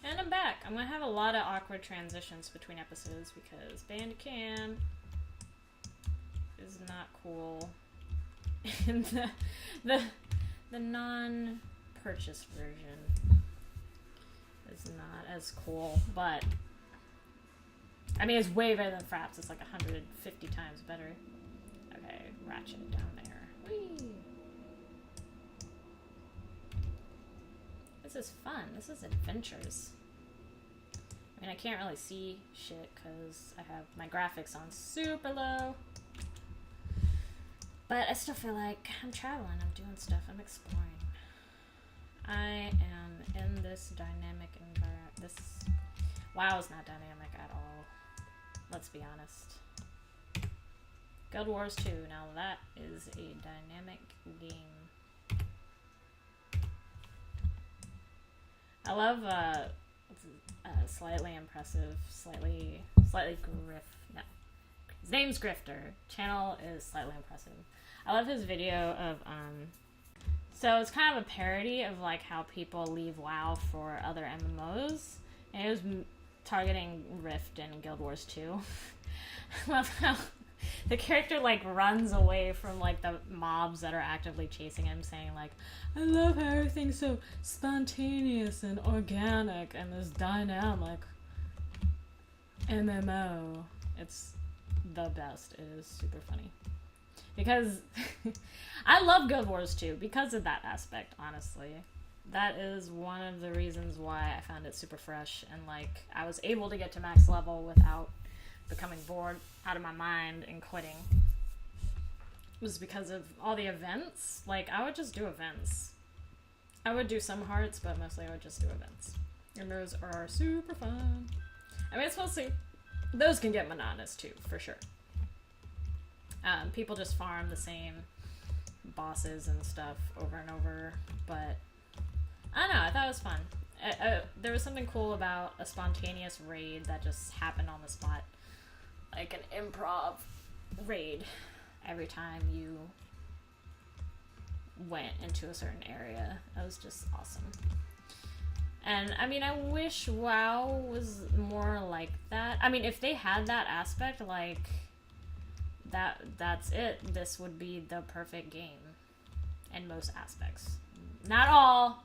And I'm back. I'm gonna have a lot of awkward transitions between episodes because Bandicam is not cool. And the non-purchase version is not as cool, but I mean it's way better than Fraps. It's like 150 times better. Okay, ratchet it down there. Whee! This is fun. This is adventures. I mean, I can't really see shit because I have my graphics on super low. But I still feel like I'm traveling, I'm doing stuff, I'm exploring. I am in this dynamic environment. This WoW is not dynamic at all. Let's be honest. Guild Wars 2, now that is a dynamic game. I love slightly impressive, slightly no. His name's Grifter. Channel is slightly impressive. I love his video of so it's kind of a parody of like how people leave WoW for other MMOs, and it was targeting Rift and Guild Wars 2. I love how the character like runs away from like the mobs that are actively chasing him, saying like, I love how everything's so spontaneous and organic and this dynamic MMO. It's the best. It is super funny. Because I love Guild Wars 2 because of that aspect, honestly. That is one of the reasons why I found it super fresh and like I was able to get to max level without becoming bored out of my mind and quitting. It was because of all the events. Like, I would just do events. I would do some hearts, but mostly I would just do events. And those are super fun. I mean, it's mostly... Those can get monotonous, too, for sure. People just farm the same bosses and stuff over and over, but... I don't know, I thought it was fun. There was something cool about a spontaneous raid that just happened on the spot. Like an improv raid every time you went into a certain area. That was just awesome. And I mean, I wish WoW was more like that. I mean, if they had that aspect, like that's it. This would be the perfect game in most aspects. Not all.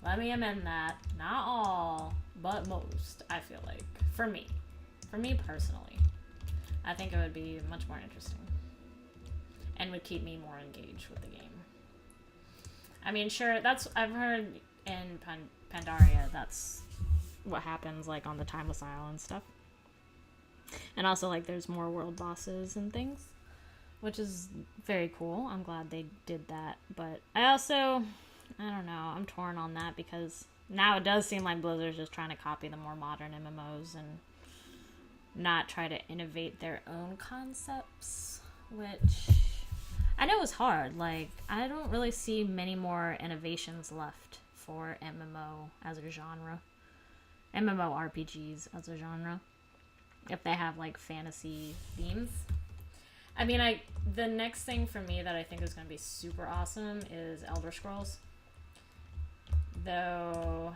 Let me amend that. Not all, but most, I feel like. For me. For me personally. I think it would be much more interesting. And would keep me more engaged with the game. I mean, sure, that's... I've heard in Pandaria, that's what happens, like, on the Timeless Isle and stuff. And also, like, there's more world bosses and things. Which is very cool. I'm glad they did that. But I also... I don't know. I'm torn on that because now it does seem like Blizzard's just trying to copy the more modern MMOs and not try to innovate their own concepts, which I know is hard. Like, I don't really see many more innovations left for MMO as a genre. MMORPGs as a genre. If they have, like, fantasy themes. I mean, the next thing for me that I think is going to be super awesome is Elder Scrolls. Though,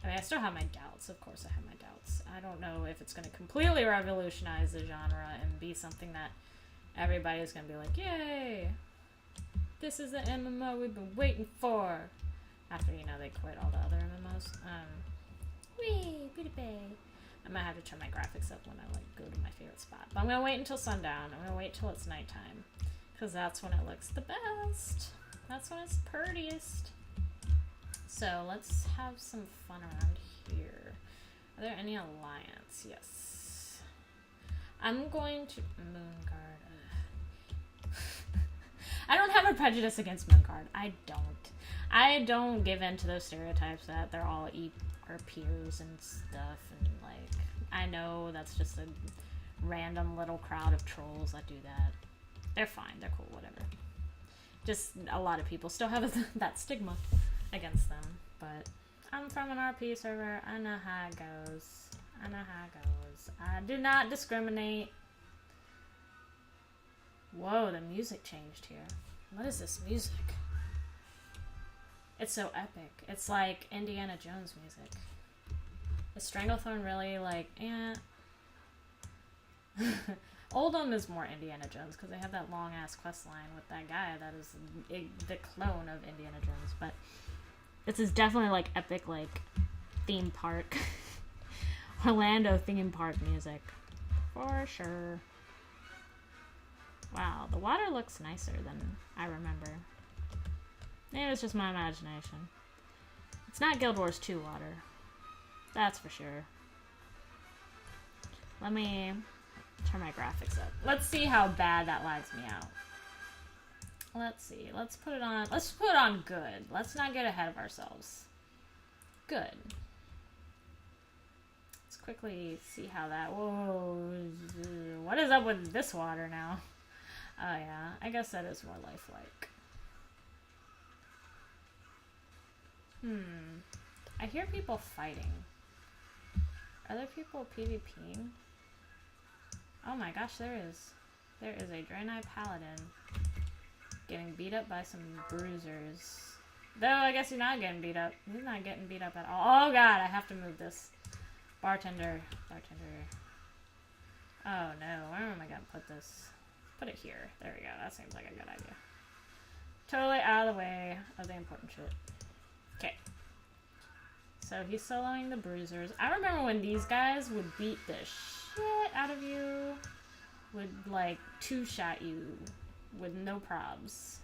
I mean, I still have my doubts. Of course I have my doubts. I don't know if it's going to completely revolutionize the genre and be something that everybody's going to be like, yay! This is the MMO we've been waiting for! After, you know, they quit all the other MMOs. Whee! Beauty Bay! I might have to turn my graphics up when I, like, go to my favorite spot. But I'm going to wait until sundown. I'm going to wait till it's nighttime. Because that's when it looks the best. That's when it's prettiest. So let's have some fun around here. Are there any alliance? Yes. I'm going to... Moonguard. I don't have a prejudice against Moonguard. I don't. I don't give in to those stereotypes that they're all our peers and stuff. And, like, I know that's just a random little crowd of trolls that do that. They're fine. They're cool. Whatever. Just a lot of people still have that stigma against them, but I'm from an RP server. I know how it goes. I do not discriminate. Whoa, the music changed here. What is this music? It's so epic. It's like Indiana Jones music. Is Stranglethorn really like, Oldham is more Indiana Jones because they have that long ass quest line with that guy that is the clone of Indiana Jones. But this is definitely like epic, like theme park, Orlando theme park music, for sure. Wow, the water looks nicer than I remember. Maybe it's just my imagination. It's not Guild Wars 2 water. That's for sure. Let me turn my graphics up. Let's see how bad that lags me out. Let's see. Let's put it on. Let's put it on good. Let's not get ahead of ourselves. Good. Let's quickly see how that... Whoa. What is up with this water now? Oh yeah, I guess that is more lifelike. I hear people fighting. Are there people PvPing? Oh my gosh, there is. There is a Draenei Paladin getting beat up by some bruisers. Though I guess he's not getting beat up. He's not getting beat up at all. Oh god, I have to move this. Bartender. Oh no, where am I gonna put this? Put it here. There we go. That seems like a good idea. Totally out of the way of the important shit. Okay. So he's soloing the bruisers. I remember when these guys would beat the shit out of you. Would, like, two-shot you with no probs.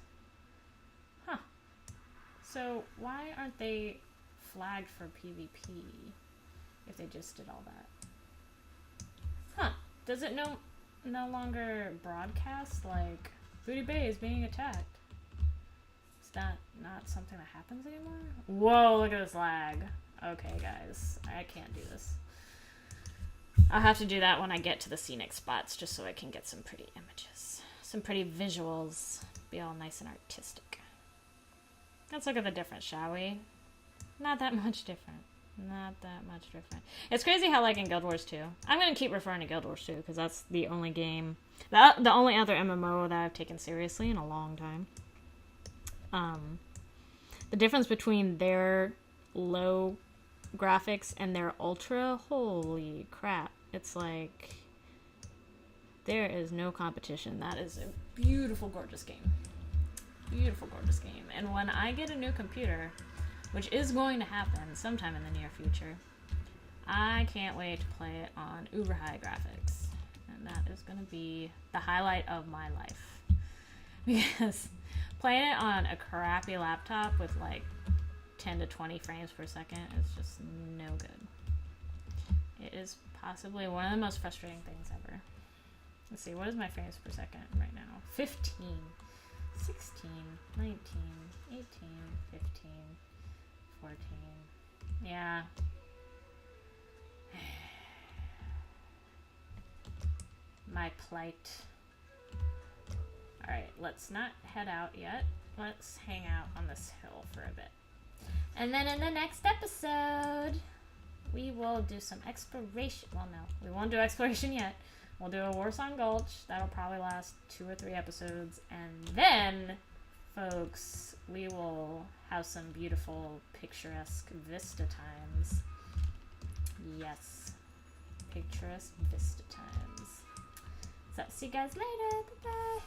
Huh. So why aren't they flagged for PvP if they just did all that? Huh. Does it no longer broadcast, like, Booty Bay is being attacked? Is that not something that happens anymore? Whoa, look at this lag. Okay, guys. I can't do this. I'll have to do that when I get to the scenic spots, just so I can get some pretty images. Some pretty visuals. Be all nice and artistic. Let's look at the difference, shall we? Not that much different. Not that much different. It's crazy how, like, in Guild Wars 2... I'm going to keep referring to Guild Wars 2, because that's the only game... The only other MMO that I've taken seriously in a long time. The difference between their low graphics and their ultra... Holy crap. It's like... There is no competition. That is a beautiful, gorgeous game. Beautiful, gorgeous game. And when I get a new computer... which is going to happen sometime in the near future, I can't wait to play it on uber high graphics. And that is going to be the highlight of my life. Because playing it on a crappy laptop with like 10 to 20 frames per second is just no good. It is possibly one of the most frustrating things ever. Let's see, what is my frames per second right now? 15, 16, 19, 18, 15... 14. Yeah. My plight. Alright, let's not head out yet. Let's hang out on this hill for a bit. And then in the next episode, we will do some exploration. Well, no, we won't do exploration yet. We'll do a Warsong Gulch. That'll probably last 2 or 3 episodes. And then, folks, we will have some beautiful, picturesque Vista times. Yes. Picturesque Vista times. So, see you guys later. Bye-bye.